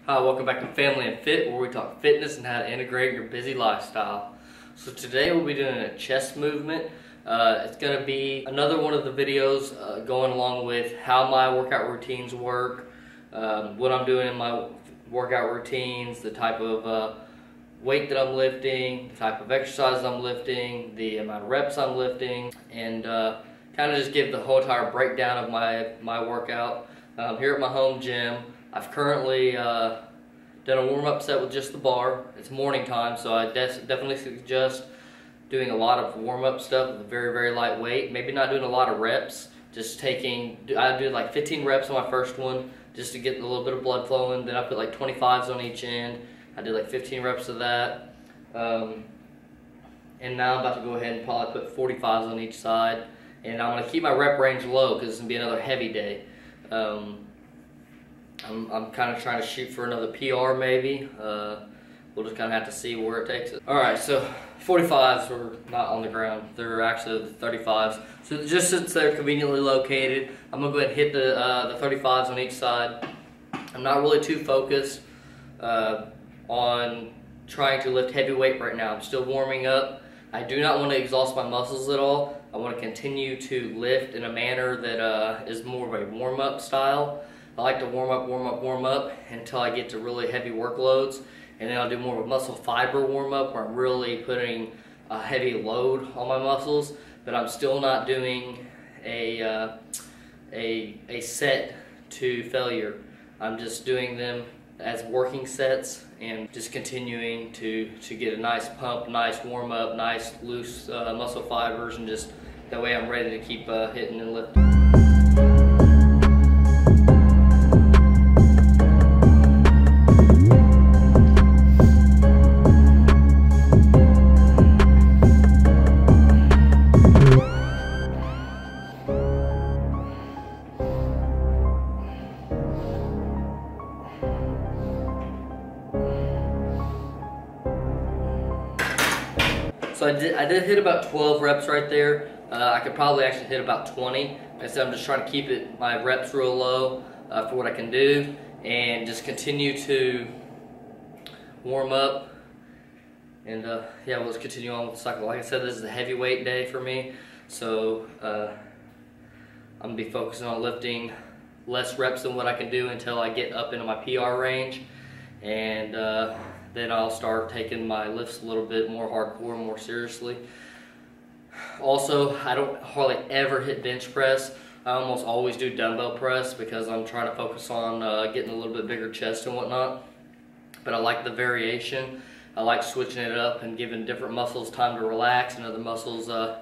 Hi, welcome back to Family and Fit, where we talk fitness and how to integrate your busy lifestyle. So today we'll be doing a chest movement. It's going to be another one of the videos going along with how my workout routines work, what I'm doing in my workout routines, the type of weight that I'm lifting, the type of exercise I'm lifting, the amount of reps I'm lifting, and kind of just give the whole entire breakdown of my workout. Here at my home gym, I've currently done a warm-up set with just the bar. It's morning time, so I definitely suggest doing a lot of warm-up stuff with a very, very light weight. Maybe not doing a lot of reps, just I do like 15 reps on my first one just to get a little bit of blood flowing. Then I put like 25s on each end. I did like 15 reps of that. And now I'm about to go ahead and probably put 45s on each side. And I'm going to keep my rep range low because it's going to be another heavy day. I'm kind of trying to shoot for another PR maybe. We'll just kind of have to see where it takes us. Alright, so 45s are not on the ground. They're actually the 35s. So just since they're conveniently located, I'm going to go ahead and hit the 35s on each side. I'm not really too focused on trying to lift heavy weight right now. I'm still warming up. I do not want to exhaust my muscles at all. I want to continue to lift in a manner that is more of a warm-up style. I like to warm up until I get to really heavy workloads, and then I'll do more of a muscle fiber warm-up where I'm really putting a heavy load on my muscles, but I'm still not doing a set to failure. I'm just doing them as working sets and just continuing to get a nice pump, nice warm-up, nice loose muscle fibers, and just that way I'm ready to keep hitting and lifting. So I did hit about 12 reps right there. I could probably actually hit about 20. Like I said, I'm just trying to keep my reps real low for what I can do, and just continue to warm up. And yeah, we'll just continue on with the cycle. Like I said, this is a heavyweight day for me, so I'm gonna be focusing on lifting less reps than what I can do until I get up into my PR range, and then I'll start taking my lifts a little bit more hardcore, more seriously. Also, I don't hardly ever hit bench press. I almost always do dumbbell press because I'm trying to focus on getting a little bit bigger chest and whatnot. But I like the variation. I like switching it up and giving different muscles time to relax and other muscles the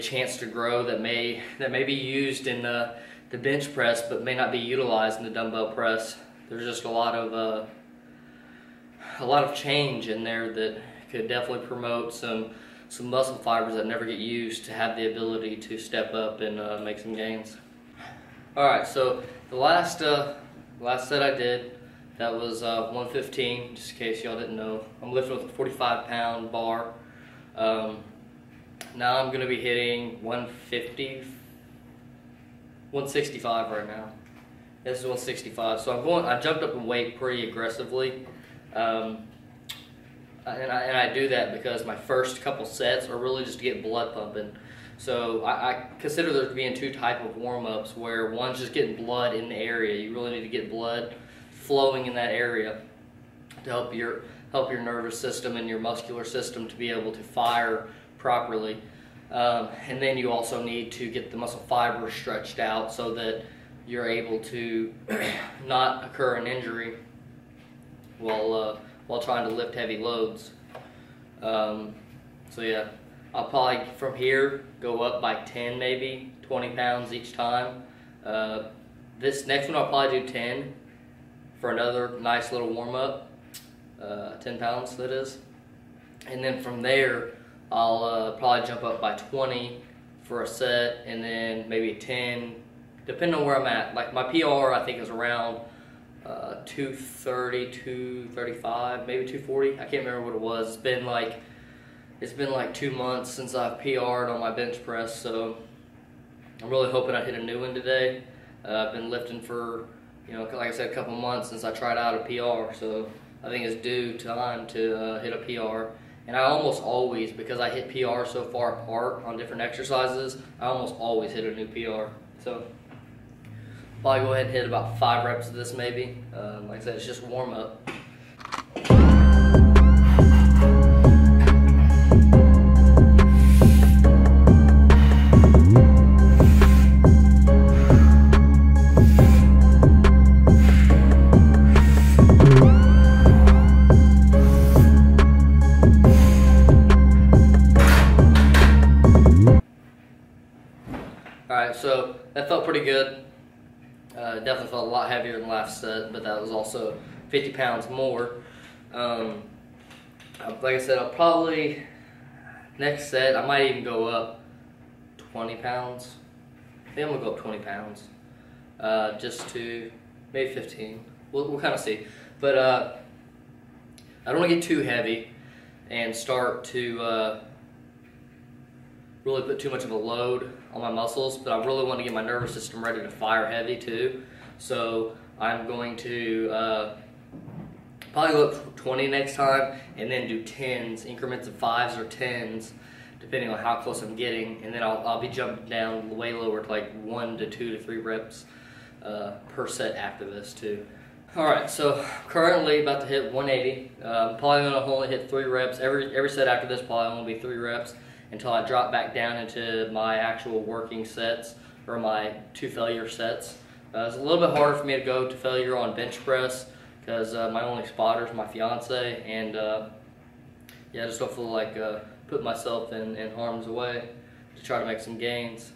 chance to grow that may be used in the bench press but may not be utilized in the dumbbell press. There's just a lot of change in there that could definitely promote some muscle fibers that never get used to have the ability to step up and make some gains. Alright, so the last set I did, that was 115, just in case y'all didn't know. I'm lifting with a 45-pound bar. Now I'm going to be hitting 165 right now. This is 165, so I jumped up in weight pretty aggressively. And I do that because my first couple sets are really just to get blood pumping. So I consider there being two types of warm-ups, where one's just getting blood in the area. You really need to get blood flowing in that area to help your nervous system and your muscular system to be able to fire properly. And then you also need to get the muscle fibers stretched out so that you're able to not occur an injury while trying to lift heavy loads. So yeah, I'll probably from here go up by 10, maybe 20 pounds each time. This next one I'll probably do 10 for another nice little warm-up, 10 pounds that is. And then from there I'll probably jump up by 20 for a set, and then maybe 10 depending on where I'm at. Like my PR I think is around 230, 235, maybe 240. I can't remember what it was. It's been like 2 months since I've PR'd on my bench press, so I'm really hoping I hit a new one today. I've been lifting for you know, like I said, a couple months since I tried out a PR, so I think it's due time to hit a PR. And I almost always, because I hit PR so far apart on different exercises, I almost always hit a new PR. So probably go ahead and hit about 5 reps of this maybe. Like I said, it's just warm up. Alright, so that felt pretty good. Definitely felt a lot heavier than the last set, but that was also 50 pounds more. Like I said, I'll probably, next set, I might even go up 20 pounds. I think I'm going to go up 20 pounds. Just to, maybe 15. We'll kind of see. But I don't want to get too heavy and start to really put too much of a load on my muscles, but I really want to get my nervous system ready to fire heavy too. So I'm going to probably go up 20 next time, and then do 10s, increments of 5s or 10s, depending on how close I'm getting, and then I'll be jumping down way lower to like 1 to 2 to 3 reps per set after this too. Alright, so currently about to hit 180. Probably going to only hit 3 reps. Every set after this probably only be 3 reps until I drop back down into my actual working sets, or my 2 failure sets. It's a little bit harder for me to go to failure on bench press because my only spotter is my fiance, and yeah, I just don't feel like putting myself in harm's way to try to make some gains.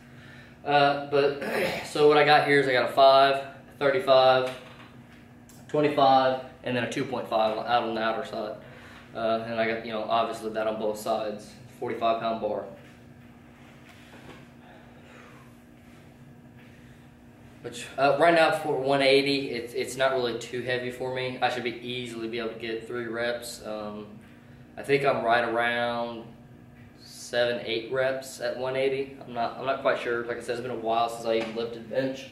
But so what I got here is I got a 5, 35, 25, and then a 2.5 out on the outer side. And I got, you know, obviously that on both sides. 45-pound bar. Which right now for 180, it's not really too heavy for me. I should easily be able to get 3 reps. I think I'm right around 7, 8 reps at 180. I'm not quite sure. Like I said, it's been a while since I even lifted bench.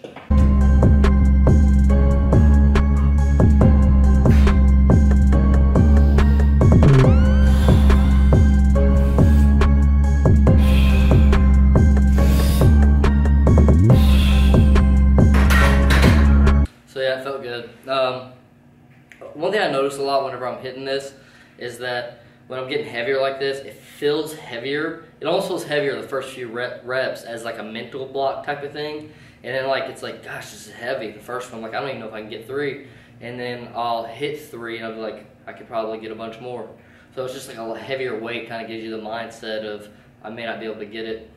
One thing I notice a lot whenever I'm hitting this is that when I'm getting heavier like this, it feels heavier. It almost feels heavier the first few reps as like a mental block type of thing. And then like it's like, gosh, this is heavy. The first one, like I don't even know if I can get 3. And then I'll hit 3 and I'll be like, I could probably get a bunch more. So it's just like a heavier weight kind of gives you the mindset of I may not be able to get it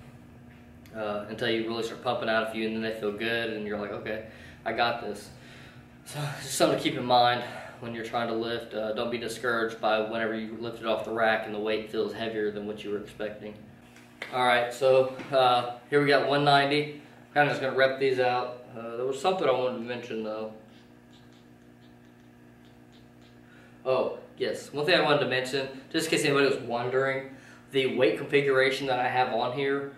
until you really start pumping out a few, and then they feel good and you're like, okay, I got this. So it's just something to keep in mind when you're trying to lift. Don't be discouraged by whenever you lift it off the rack and the weight feels heavier than what you were expecting. Alright, so here we got 190. Kind of just going to rep these out. There was something I wanted to mention though. Oh, yes. One thing I wanted to mention, just in case anybody was wondering, the weight configuration that I have on here,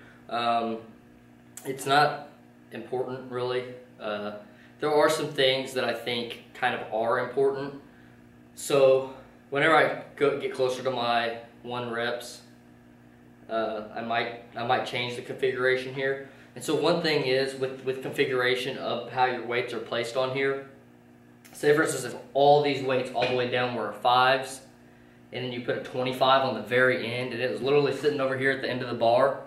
it's not important really. There are some things that I think kind of are important. So whenever I get closer to my 1 reps, I might change the configuration here. And so one thing is with configuration of how your weights are placed on here. Say for instance, if all these weights all the way down were 5s, and then you put a 25 on the very end, and it was literally sitting over here at the end of the bar,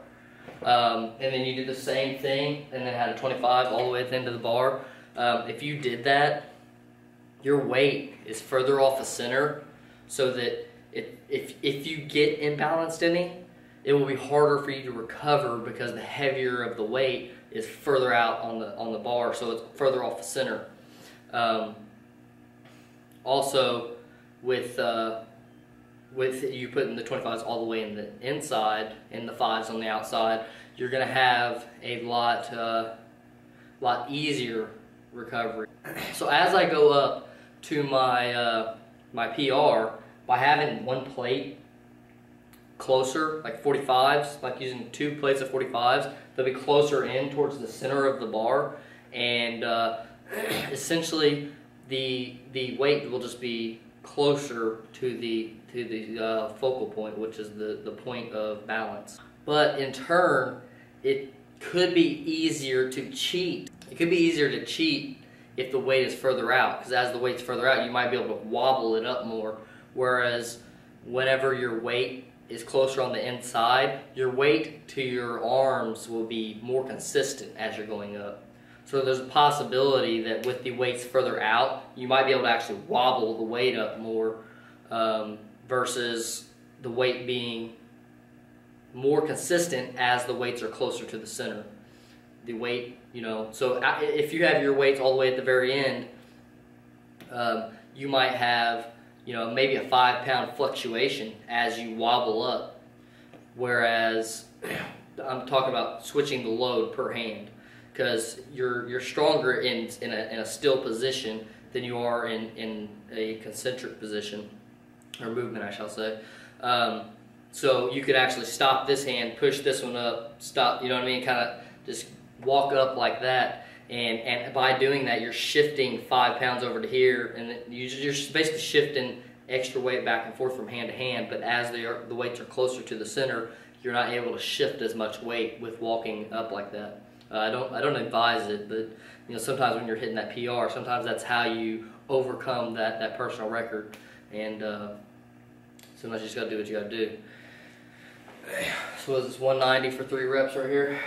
and then you did the same thing, and then had a 25 all the way at the end of the bar. If you did that, your weight is further off the center, so that if you get imbalanced any, it will be harder for you to recover because the heavier of the weight is further out on the bar, so it's further off the center. Also, with you putting the 25s all the way in the inside and the 5s on the outside, you're going to have a lot easier recovery. So as I go up to my my PR, by having 1 plate closer, like 45s, like using 2 plates of 45s, they'll be closer in towards the center of the bar, and essentially the weight will just be closer to the focal point, which is the point of balance. But in turn, it could be easier to cheat. It could be easier to cheat if the weight is further out, because as the weight's further out, you might be able to wobble it up more. Whereas whenever your weight is closer on the inside, your weight to your arms will be more consistent as you're going up. So there's a possibility that with the weights further out, you might be able to actually wobble the weight up more versus the weight being more consistent as the weights are closer to the center. The weight, so if you have your weights all the way at the very end, you might have, maybe a 5-pound fluctuation as you wobble up. Whereas I'm talking about switching the load per hand, because you're stronger in a still position than you are in a concentric position, or movement I shall say. So you could actually stop this hand, push this one up, stop, kind of just walk up like that, and by doing that you're shifting 5 pounds over to here, and you're basically shifting extra weight back and forth from hand to hand. But as the weights are closer to the center, you're not able to shift as much weight with walking up like that. I don't advise it, but sometimes when you're hitting that PR, sometimes that's how you overcome that personal record, and sometimes you just gotta do what you gotta do. So it's 190 for 3 reps right here.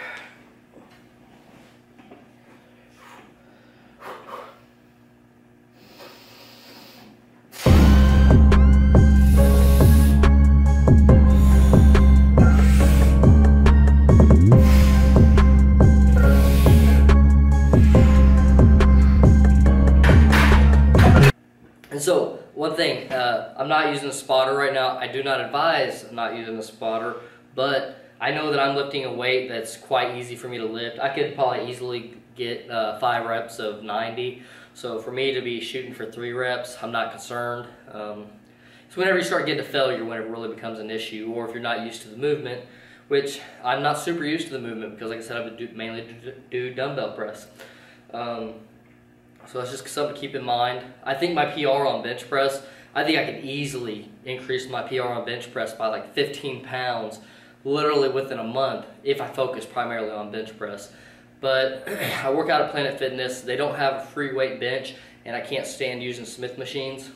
And so, one thing, I'm not using a spotter right now. I do not advise not using a spotter, but I know that I'm lifting a weight that's quite easy for me to lift. I could probably easily get 5 reps of 90. So for me to be shooting for 3 reps, I'm not concerned. So whenever you start getting to failure, when it really becomes an issue, or if you're not used to the movement, which I'm not super used to the movement because, like I said, I mainly do dumbbell press. So that's just something to keep in mind. I think my PR on bench press, I think I could easily increase my PR on bench press by like 15 pounds literally within a month if I focus primarily on bench press. But I work out at Planet Fitness. They don't have a free weight bench, and I can't stand using Smith machines.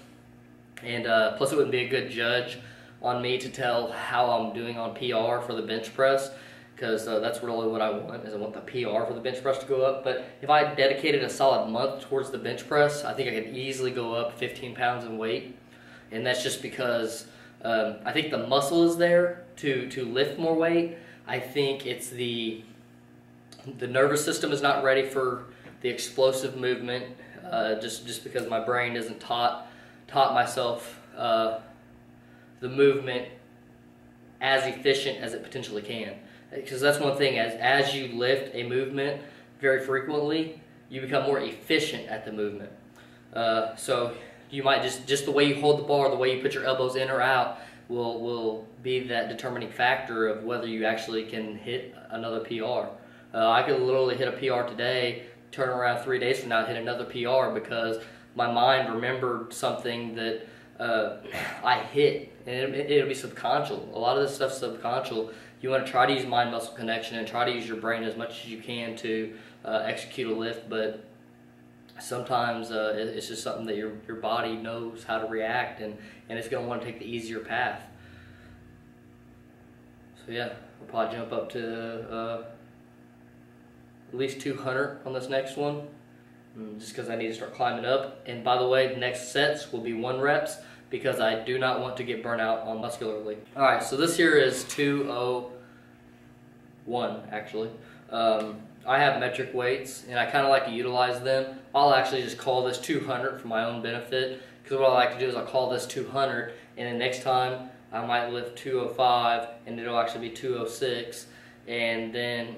And plus it wouldn't be a good judge on me to tell how I'm doing on PR for the bench press, because that's really what I want, is I want the PR for the bench press to go up. But if I dedicated a solid month towards the bench press, I think I could easily go up 15 pounds in weight. And that's just because I think the muscle is there to lift more weight. I think it's the nervous system is not ready for the explosive movement, just because my brain isn't taught myself the movement as efficient as it potentially can. Because that's one thing, as you lift a movement very frequently, you become more efficient at the movement. So you might just the way you hold the bar, the way you put your elbows in or out will be that determining factor of whether you actually can hit another PR. I could literally hit a PR today, turn around 3 days from now and hit another PR because my mind remembered something that I hit, and it'll be subconscious. A lot of this stuff's subconscious. You want to try to use mind-muscle connection and try to use your brain as much as you can to execute a lift, but sometimes it's just something that your body knows how to react, and it's going to want to take the easier path. So yeah, I'll probably jump up to at least 200 on this next one, just because I need to start climbing up. And by the way, the next sets will be 1 reps because I do not want to get burnt out on muscularly. Alright, so this here is 201 actually. I have metric weights and I kind of like to utilize them. I'll actually just call this 200 for my own benefit, because what I like to do is I'll call this 200, and then next time I might lift 205 and it'll actually be 206, and then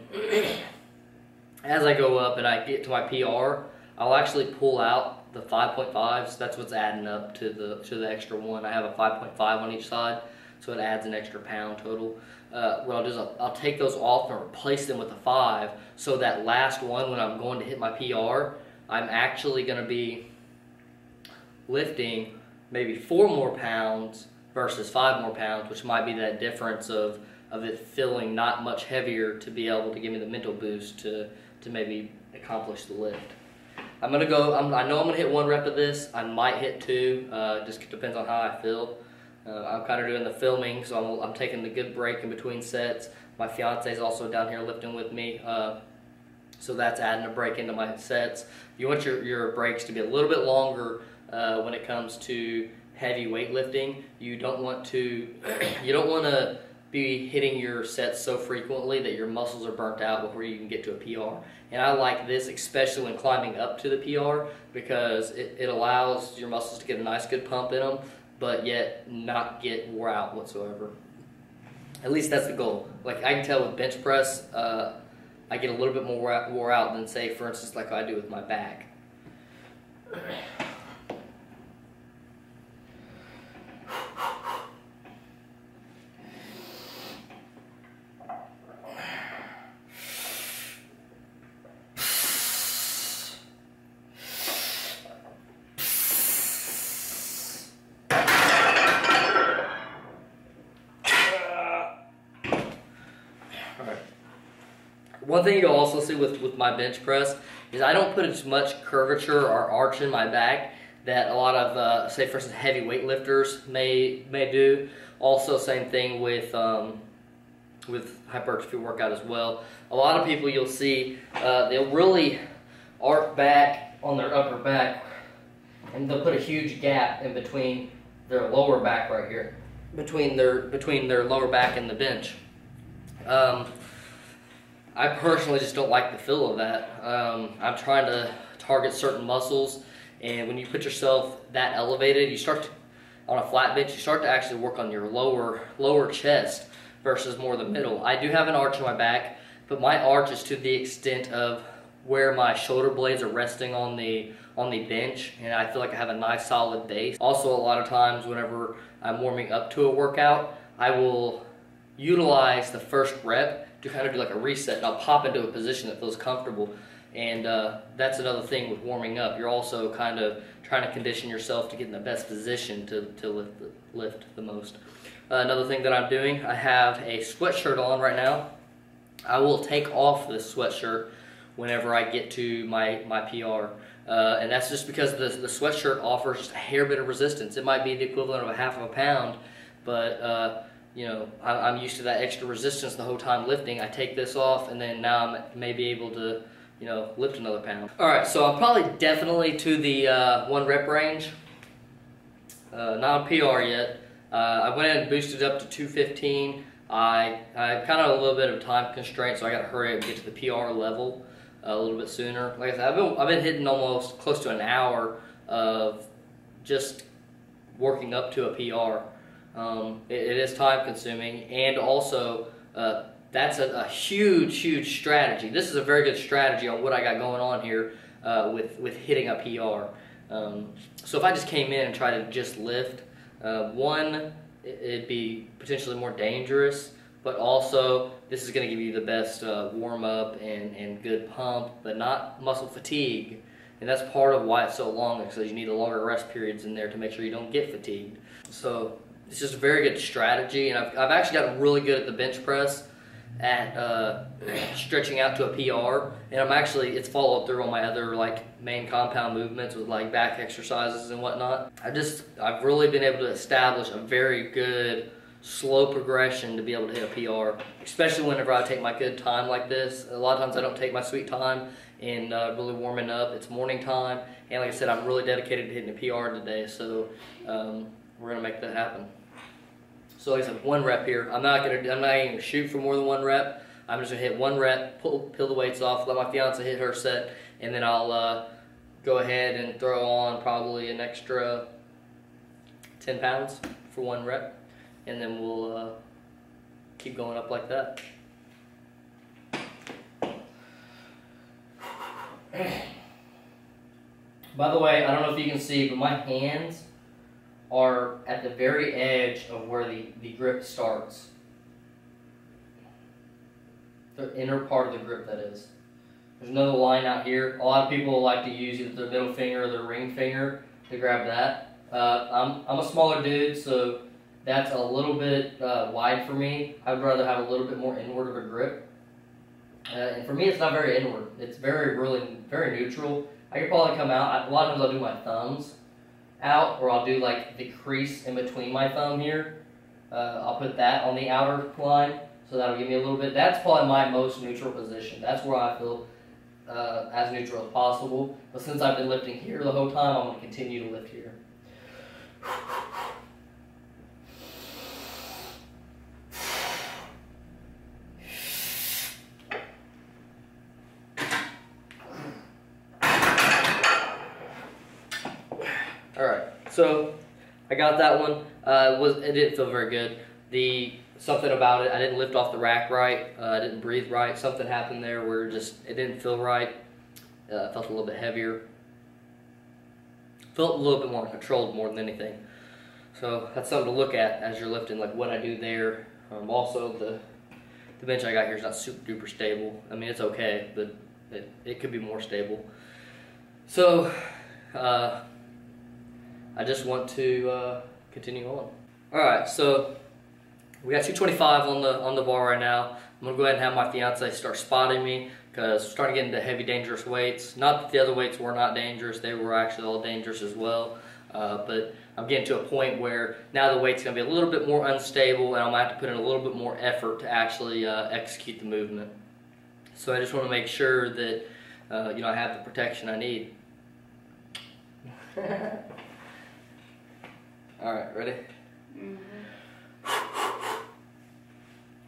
as I go up and I get to my PR, I'll actually pull out the 5.5s. That's what's adding up to the extra 1. I have a 5.5 on each side, so it adds an extra pound total. What I'll do is I'll take those off and replace them with a 5, so that last one, when I'm going to hit my PR, I'm actually going to be lifting maybe 4 more pounds versus 5 more pounds, which might be that difference of it feeling not much heavier to be able to give me the mental boost to maybe accomplish the lift. I'm gonna go. I know I'm gonna hit 1 rep of this. I might hit 2. Just depends on how I feel. I'm kind of doing the filming, so I'm taking the good break in between sets. My fiance is also down here lifting with me, so that's adding a break into my sets. You want your breaks to be a little bit longer when it comes to heavy weightlifting. You don't want to be hitting your sets so frequently that your muscles are burnt out before you can get to a PR. And I like this, especially when climbing up to the PR, because it allows your muscles to get a nice good pump in them, but yet not get wore out whatsoever. At least that's the goal. Like I can tell with bench press, I get a little bit more wore out than, say, for instance, like I do with my back. One thing you'll also see with my bench press is I don't put as much curvature or arch in my back that a lot of, say for instance, heavy weightlifters may do. Also, same thing with hypertrophy workout as well. A lot of people you'll see, they'll really arc back on their upper back, and they'll put a huge gap in between their lower back right here, between their lower back and the bench. I personally just don't like the feel of that. I'm trying to target certain muscles, and when you put yourself that elevated, you start to, on a flat bench, you start to actually work on your lower chest versus more the middle. I do have an arch in my back, but my arch is to the extent of where my shoulder blades are resting on the bench, and I feel like I have a nice solid base. Also, a lot of times whenever I'm warming up to a workout, I will utilize the first rep to kind of do like a reset, and I'll pop into a position that feels comfortable. And that's another thing with warming up. You're also kind of trying to condition yourself to get in the best position to lift the most. Another thing that I'm doing, I have a sweatshirt on right now. I will take off this sweatshirt whenever I get to my PR. And that's just because the sweatshirt offers just a hair bit of resistance. It might be the equivalent of a half of a pound, but you know, I'm used to that extra resistance the whole time lifting. I take this off, and then now I'm maybe able to, you know, lift another pound. All right, so I'm probably definitely to the 1 rep range. Not a PR yet. I went ahead and boosted up to 215. I kind of a little bit of time constraint, so I got to hurry up and get to the PR level a little bit sooner. Like I said, I've been hitting almost close to an hour of just working up to a PR. It is time consuming, and also that's a huge strategy. This is a very good strategy on what I got going on here with hitting a PR. So if I just came in and tried to just lift, one, it'd be potentially more dangerous, but also this is going to give you the best warm up and good pump, but not muscle fatigue. And that's part of why it's so long, because you need the longer rest periods in there to make sure you don't get fatigued. So it's just a very good strategy, and I've actually gotten really good at the bench press at stretching out to a PR, and it's followed through on my other like main compound movements with like back exercises and whatnot. I've really been able to establish a very good slow progression to be able to hit a PR, especially whenever I take my good time like this. A lot of times I don't take my sweet time in really warming up. It's morning time, and like I said, I'm really dedicated to hitting a PR today, so we're gonna make that happen. So like I said, 1 rep here. I'm not gonna shoot for more than 1 rep. I'm just gonna hit 1 rep, peel the weights off, let my fiance hit her set, and then I'll go ahead and throw on probably an extra 10 pounds for 1 rep, and then we'll keep going up like that. By the way, I don't know if you can see, but my hands are at the very edge of where the grip starts. The inner part of the grip, that is. There's another line out here. A lot of people like to use either their middle finger or their ring finger to grab that. I'm a smaller dude, so that's a little bit wide for me. I would rather have a little bit more inward of a grip. And for me, it's not very inward. It's very neutral. I could probably come out. A lot of times I'll do my thumbs out, or I'll do like the crease in between my thumb here. I'll put that on the outer line, so that'll give me a little bit. That's probably my most neutral position. That's where I feel as neutral as possible. But since I've been lifting here the whole time, I'm going to continue to lift here. Alright, so I got that one. It didn't feel very good. Something about it, I didn't lift off the rack right. I didn't breathe right. Something happened there where it didn't feel right. Felt a little bit heavier. Felt a little bit more controlled more than anything. So that's something to look at as you're lifting, like what I do there. Also, the bench I got here is not super duper stable. I mean, it's okay, but it could be more stable. So I just want to continue on. All right, so we got 225 on the bar right now. I'm gonna go ahead and have my fiance start spotting me because we're starting to get into heavy, dangerous weights. Not that the other weights were not dangerous; they were actually all dangerous as well. But I'm getting to a point where now the weight's gonna be a little bit more unstable, and I'm gonna have to put in a little bit more effort to actually execute the movement. So I just want to make sure that I have the protection I need. All right, ready? Mm-hmm.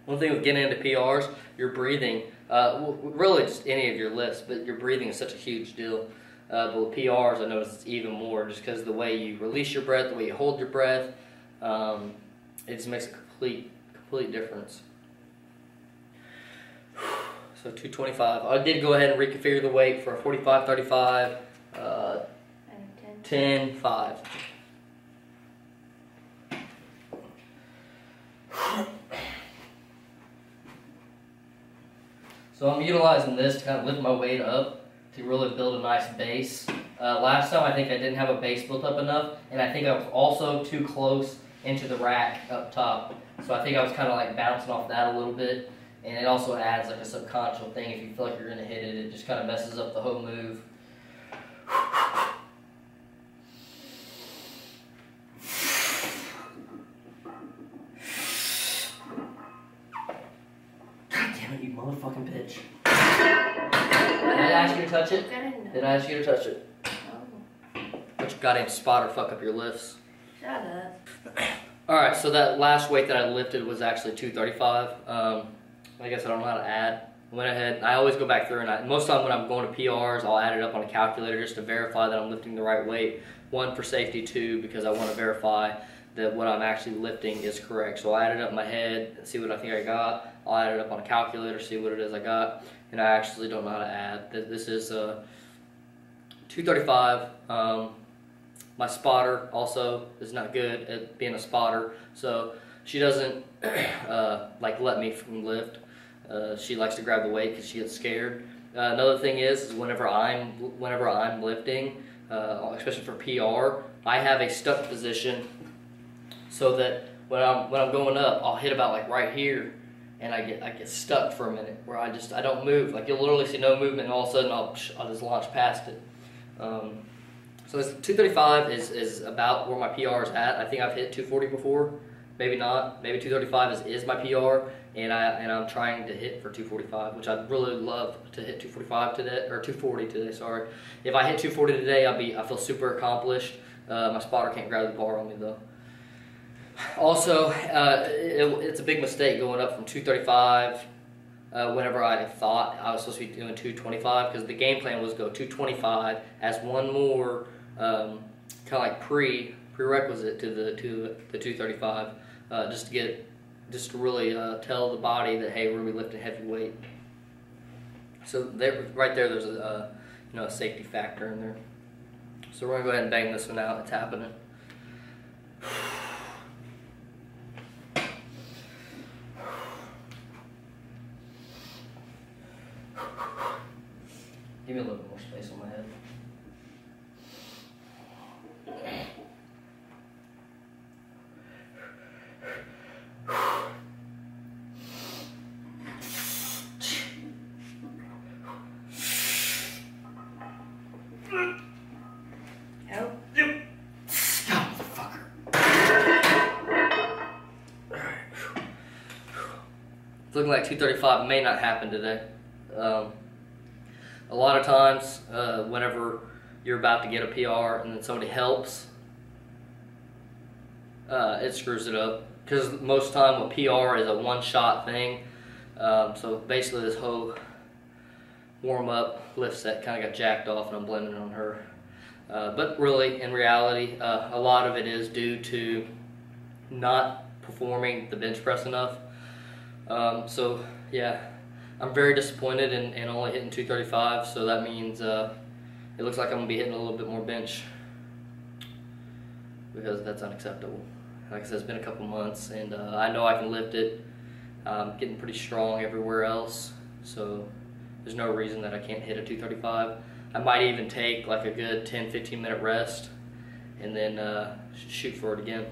One thing with getting into PRs, your breathing, really just any of your lifts, but your breathing is such a huge deal. But with PRs, I notice it's even more just because the way you release your breath, the way you hold your breath, it just makes a complete difference. So 225. I did go ahead and reconfigure the weight for a 45, 35, 10, 5. So I'm utilizing this to kind of lift my weight up to really build a nice base. Last time I think I didn't have a base built up enough, and I think I was also too close into the rack up top. So I think I was kind of like bouncing off that a little bit, and it also adds like a subconscious thing. If you feel like you're going to hit it, it just kind of messes up the whole move. You motherfucking bitch. Did I ask you to touch it? Did I ask you to touch it? Oh. But you goddamn spotter fuck up your lifts. Shut up. Alright, so that last weight that I lifted was actually 235. I guess I don't know how to add. I went ahead, I always go back through and most of the time when I'm going to PRs, I'll add it up on a calculator just to verify that I'm lifting the right weight. 1, for safety, 2, because I want to verify that what I'm actually lifting is correct. So I'll add it up in my head and see what I think I got. I'll add it up on a calculator, see what it is I got, and I actually don't know how to add. This is 235. My spotter also is not good at being a spotter, so she doesn't like let me lift. She likes to grab the weight because she gets scared. Another thing is whenever I'm lifting, especially for PR, I have a stuck position so that when I'm going up, I'll hit about like right here. And I get stuck for a minute where I don't move. Like you'll literally see no movement, and all of a sudden I'll just launch past it. So this 235 is about where my PR is at. I think I've hit 240 before, maybe not. Maybe 235 is my PR, and I'm trying to hit for 245, which I'd really love to hit 245 today, or 240 today. Sorry. If I hit 240 today, I feel super accomplished. My spotter can't grab the bar on me though. Also, it's a big mistake going up from 235 whenever I thought I was supposed to be doing 225, because the game plan was go 225 as one more kind of like prerequisite to the 235, just to really tell the body that hey, we're gonna be lifting heavy weight. So right there's a a safety factor in there. So we're gonna go ahead and bang this one out. It's happening. Give me a little bit more space on my head. Help. Yep. God, motherfucker. It's looking like 235 may not happen today. A lot of times, whenever you're about to get a PR and then somebody helps, it screws it up. Because most of the time a PR is a one-shot thing. So basically this whole warm-up lift set kind of got jacked off, and I'm blaming it on her. But really, in reality, a lot of it is due to not performing the bench press enough. So yeah, I'm very disappointed in only hitting 235, so that means it looks like I'm going to be hitting a little bit more bench, because that's unacceptable. Like I said, it's been a couple months, and I know I can lift it. I'm getting pretty strong everywhere else, so there's no reason that I can't hit a 235. I might even take like a good 10-15 minute rest and then shoot for it again.